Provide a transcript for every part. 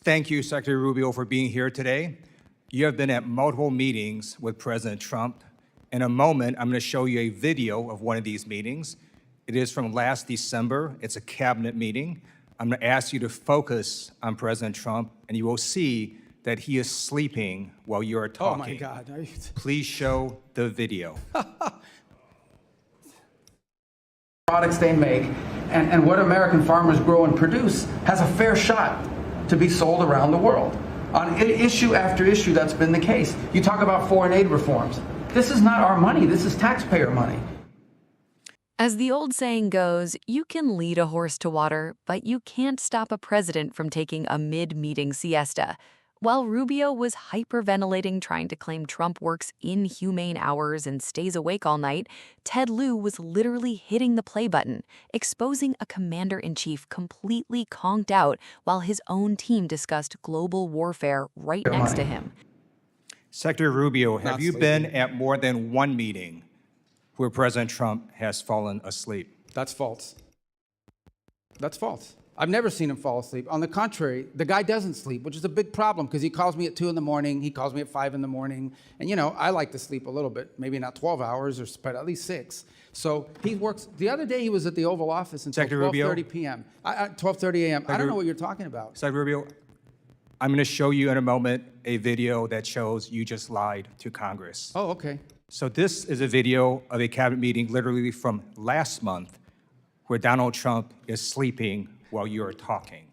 Thank you, Secretary Rubio, for being here today. You have been at multiple meetings with President Trump. In a moment, I'm going to show you a video of one of these meetings. It is from last December. It's a cabinet meeting. I'm going to ask you to focus on President Trump, and you will see that he is sleeping while you are talking. Oh, my God. Please show the video. Products they make and what American farmers grow and produce has a fair shot to be sold around the world. On issue after issue, that's been the case. You talk about foreign aid reforms. This is not our money. This is taxpayer money. As the old saying goes, you can lead a horse to water, but you can't stop a president from taking a mid-meeting siesta. While Rubio was hyperventilating trying to claim Trump works inhumane hours and stays awake all night, Ted Lieu was literally hitting the play button, exposing a commander-in-chief completely conked out while his own team discussed global warfare right next to him. Secretary Rubio, have you been at more than one meeting where President Trump has fallen asleep? That's false. That's false. I've never seen him fall asleep. On the contrary, the guy doesn't sleep, which is a big problem because he calls me at 2 in the morning, he calls me at 5 in the morning. And you know, I like to sleep a little bit, maybe not 12 hours, but at least 6. So he works. The other day he was at the Oval Office until 12:30 p.m. 12:30 a.m. I don't know what you're talking about. Secretary Rubio, I'm going to show you in a moment a video that shows you just lied to Congress. Oh, okay. So this is a video of a cabinet meeting literally from last month where Donald Trump is sleeping while you are talking.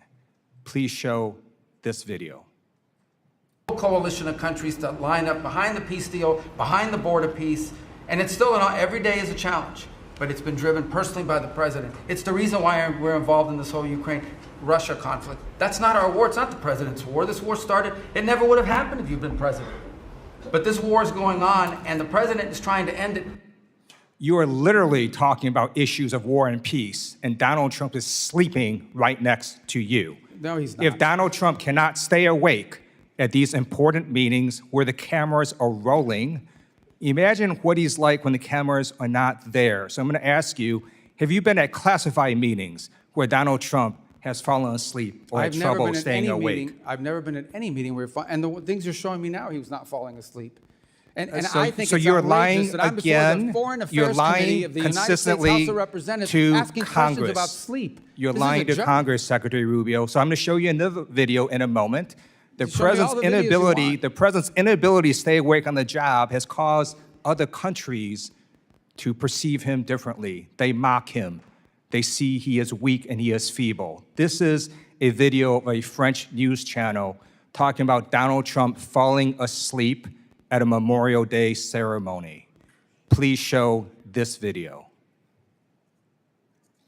Please show this video. A coalition of countries that line up behind the peace deal, behind the border peace, and it's still every day is a challenge, but it's been driven personally by the president. It's the reason why we're involved in this whole Ukraine-Russia conflict. That's not our war, it's not the president's war. This war started, it never would have happened if you'd been president. But this war is going on, and the president is trying to end it. You are literally talking about issues of war and peace, and Donald Trump is sleeping right next to you. No, he's not. If Donald Trump cannot stay awake at these important meetings where the cameras are rolling, imagine what he's like when the cameras are not there. So I'm going to ask you, have you been at classified meetings where Donald Trump has fallen asleep or had trouble staying awake? I've never been at any meeting where, and the things you're showing me now, he was not falling asleep. And so, I think so it's you're lying that I'm again. The Foreign Affairs you're lying Committee of the United States House of Representatives to asking Congress questions about sleep. You're lying to Congress, Secretary Rubio. So I'm going to show you another video in a moment. The president's inability to stay awake on the job has caused other countries to perceive him differently. They mock him. They see he is weak and he is feeble. This is a video of a French news channel talking about Donald Trump falling asleep at a Memorial Day ceremony. Please show this video.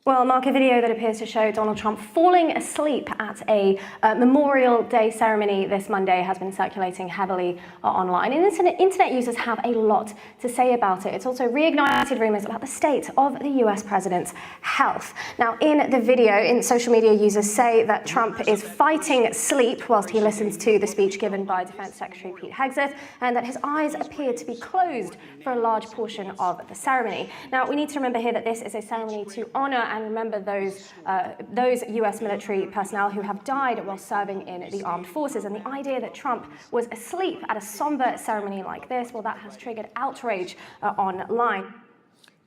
Well, Mark, a video that appears to show Donald Trump falling asleep at a Memorial Day ceremony this Monday has been circulating heavily online. And internet users have a lot to say about it. It's also reignited rumors about the state of the US president's health. Now, in the video, social media users say that Trump is fighting sleep whilst he listens to the speech given by Defense Secretary Pete Hegseth, and that his eyes appear to be closed for a large portion of the ceremony. Now, we need to remember here that this is a ceremony to honor and remember those US military personnel who have died while serving in the armed forces. And the idea that Trump was asleep at a somber ceremony like this, well, that has triggered outrage online.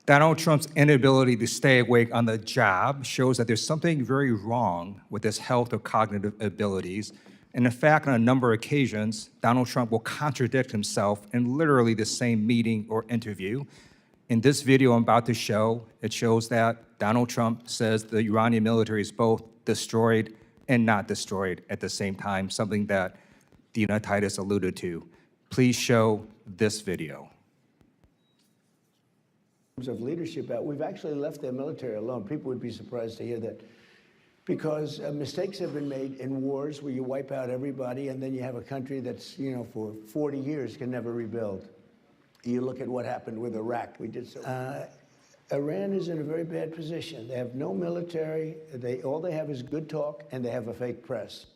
Donald Trump's inability to stay awake on the job shows that there's something very wrong with his health or cognitive abilities. And in fact, on a number of occasions, Donald Trump will contradict himself in literally the same meeting or interview. In this video I'm about to show, it shows that Donald Trump says the Iranian military is both destroyed and not destroyed at the same time, something that Dina Titus alluded to. Please show this video. In terms of leadership, we've actually left their military alone. People would be surprised to hear that, because mistakes have been made in wars where you wipe out everybody and then you have a country that's, for 40 years can never rebuild. You look at what happened with Iraq. We did so. Iran is in a very bad position. They have no military. All they have is good talk, and they have a fake press.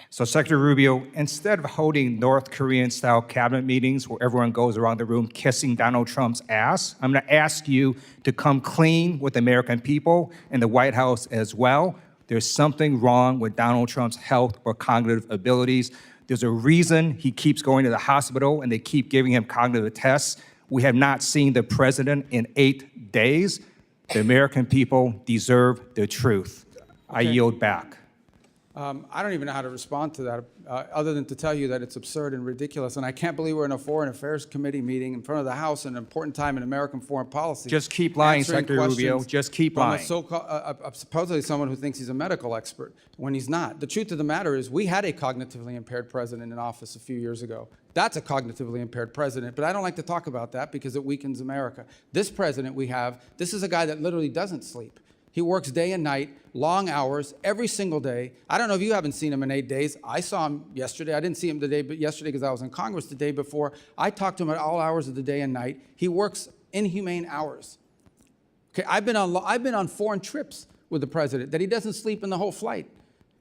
So, Secretary Rubio, instead of holding North Korean-style cabinet meetings where everyone goes around the room kissing Donald Trump's ass, I'm going to ask you to come clean with the American people and the White House as well. There's something wrong with Donald Trump's health or cognitive abilities. There's a reason he keeps going to the hospital and they keep giving him cognitive tests. We have not seen the president in 8 days. The American people deserve the truth. I yield back. I don't even know how to respond to that, other than to tell you that it's absurd and ridiculous. And I can't believe we're in a Foreign Affairs Committee meeting in front of the House, an important time in American foreign policy. Just keep lying, answering Secretary Rubio. questions Just keep from lying. Supposedly someone who thinks he's a medical expert when he's not. The truth of the matter is we had a cognitively impaired president in office a few years ago. That's a cognitively impaired president, but I don't like to talk about that because it weakens America. This president we have, this is a guy that literally doesn't sleep. He works day and night, long hours, every single day. I don't know if you haven't seen him in 8 days. I saw him yesterday. I didn't see him yesterday because I was in Congress the day before. I talked to him at all hours of the day and night. He works inhumane hours. Okay, I've been on foreign trips with the president that he doesn't sleep in the whole flight.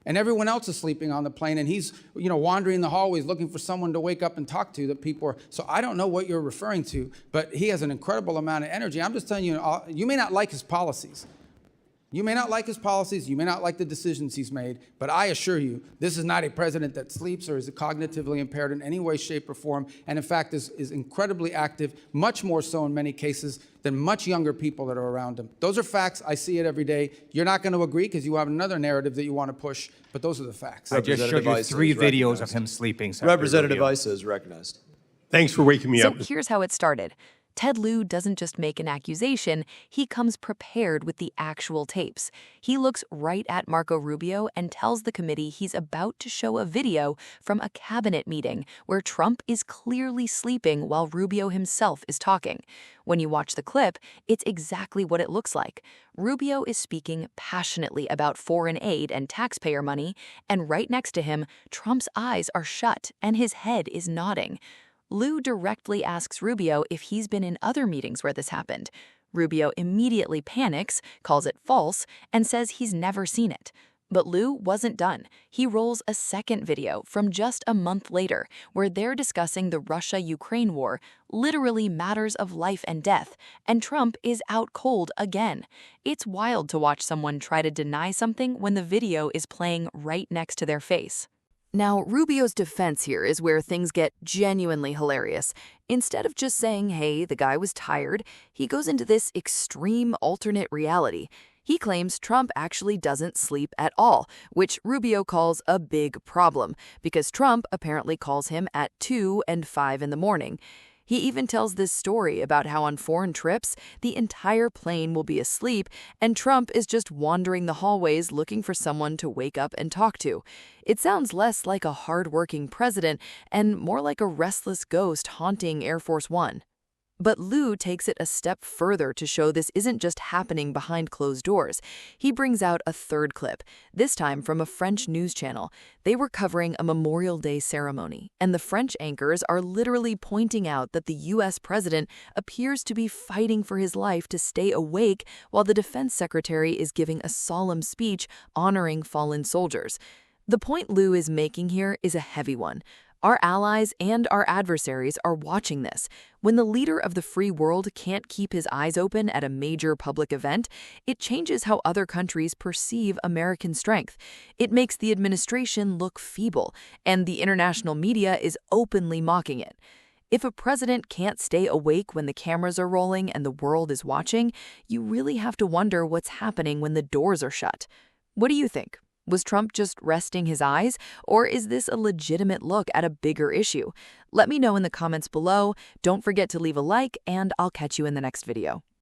And everyone else is sleeping on the plane, and he's wandering the hallways looking for someone to wake up and talk to that people are. So I don't know what you're referring to, but he has an incredible amount of energy. I'm just telling you, you may not like his policies. You may not like his policies, you may not like the decisions he's made, but I assure you, this is not a president that sleeps or is cognitively impaired in any way, shape, or form, and in fact is incredibly active, much more so in many cases than much younger people that are around him. Those are facts. I see it every day. You're not going to agree because you have another narrative that you want to push, but those are the facts. I just showed you 3 videos of him sleeping, Secretary Representative Rubio. Issa is recognized. Thanks for waking me So up. here's how it started. Ted Lieu doesn't just make an accusation, he comes prepared with the actual tapes. He looks right at Marco Rubio and tells the committee he's about to show a video from a cabinet meeting where Trump is clearly sleeping while Rubio himself is talking. When you watch the clip, it's exactly what it looks like. Rubio is speaking passionately about foreign aid and taxpayer money, and right next to him, Trump's eyes are shut and his head is nodding. Lieu directly asks Rubio if he's been in other meetings where this happened. Rubio immediately panics, calls it false, and says he's never seen it. But Lieu wasn't done. He rolls a second video from just a month later, where they're discussing the Russia-Ukraine war, literally matters of life and death, and Trump is out cold again. It's wild to watch someone try to deny something when the video is playing right next to their face. Now, Rubio's defense here is where things get genuinely hilarious. Instead of just saying, hey, the guy was tired, he goes into this extreme alternate reality. He claims Trump actually doesn't sleep at all, which Rubio calls a big problem, because Trump apparently calls him at 2 and 5 in the morning. He even tells this story about how on foreign trips, the entire plane will be asleep and Trump is just wandering the hallways looking for someone to wake up and talk to. It sounds less like a hard-working president and more like a restless ghost haunting Air Force One. But Lieu takes it a step further to show this isn't just happening behind closed doors. He brings out a third clip, this time from a French news channel. They were covering a Memorial Day ceremony, and the French anchors are literally pointing out that the U.S. president appears to be fighting for his life to stay awake while the defense secretary is giving a solemn speech honoring fallen soldiers. The point Lieu is making here is a heavy one. Our allies and our adversaries are watching this. When the leader of the free world can't keep his eyes open at a major public event, it changes how other countries perceive American strength. It makes the administration look feeble, and the international media is openly mocking it. If a president can't stay awake when the cameras are rolling and the world is watching, you really have to wonder what's happening when the doors are shut. What do you think? Was Trump just resting his eyes, or is this a legitimate look at a bigger issue? Let me know in the comments below. Don't forget to leave a like, and I'll catch you in the next video.